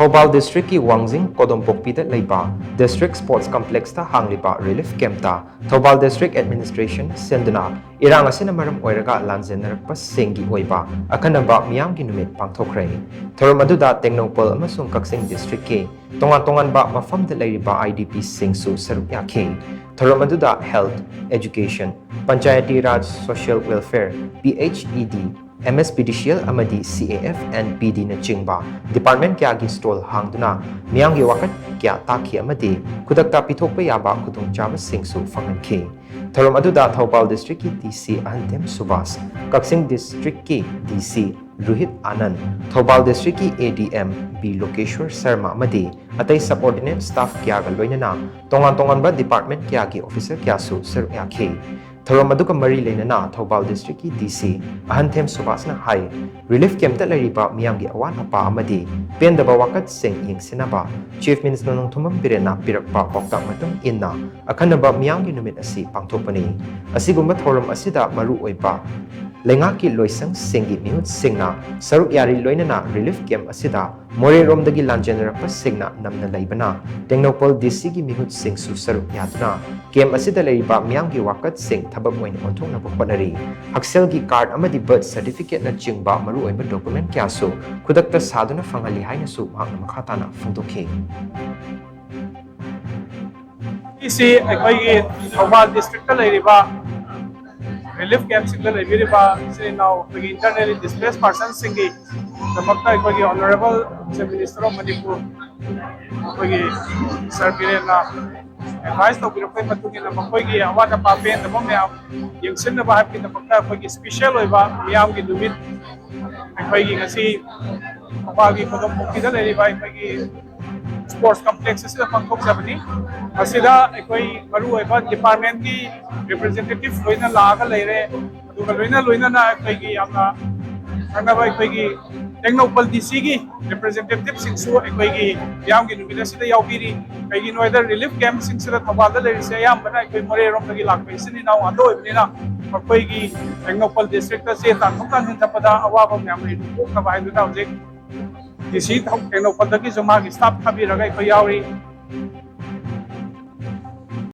Thoubal District ki Wangjing Kodompokpi da leiba District Sports Complex ta hangliba relief camp ta Thoubal District Administration shinduna irang asina maram oiraga Lanjennarakpa Singi Oiba Akhannaba Meeyam ki Numit Panthokhre thorom aduda Tengnopal amasung Kaksing District ki tongan ba mafam da leiriba IDP sing su saruk yakhe thorom aduda health education panchayati raj social welfare PHED MSPDCL amadi CAF and PD na chingba department kya gi stall hangduna miyang gi wakat kya takhi amadi kudakta pithokpa yaba khudong chaba singsu fangankhe thorom aduda Thoubal District ki DC Ahantem Subas Kaksing District ki DC Ruhit Anand Thoubal District ki ADM B Lokeshwar Sharma amadi atai subordinate staff kya ga loinana tongan ba department kya gi officer kya su sir yakhe thorom aduka mari leinana Thoubal District ki DC Ahantem Subas na hai relief camp ta lariba miyam gi awan apa amadi pendaba wakat sing yingsinaba chief minister nong thumam birena pirakpa pokta matung inna Akhannaba miyam gi numit asi pangthokpani asigumba thorom asida maru oiba lenga ki loisang singi mihut singna saruk yari loinana relief camp asida more rom dagi Lanjennarakpa singna namna leibana Tengnopal DC gi mihut sing su saruk yaduna camp asida leiba miyam gi wakat sing thabak oin onthokna bokpanari haksel gi card amadi birth certificate na chingba maru oiba document kya su khudakta saduna fangali haina su mahakna makhatana phungdokhe isi akhoi Thoubal District ta leiriba relief camp sing la leiriba se now akhoi internally displaced persons singi damakta akhoi honorable chief minister of Manipur akhoi sir birena advice to birokai matungina makoi gi awada pa pen da momya yengsin na bahap ki damakta akhoi special oiba miyam gi Numit akhoi gi ngasi Thoubal Kodompokpi da leiriba akhoi sports complex asida Panthokhre asida akhoi maru oiba department ki representative loina laga leire aduga loina na akhoi gi amna hangliba akhoi gi Tengnopal DC gi representative singsu akhoi gi yam gi Numit asida yaubiri akhoi gi noida relief camp singsida Thoubal da leire se yam bana akhoi more rom gi lakpai sini na ando ibnina akhoi gi Tengnopal district ta se ta thumkan hin tapada awaba myam ri ko ka bai du ta object DC Tengnopal da gi joma gi staff khabiraga akhoi yauri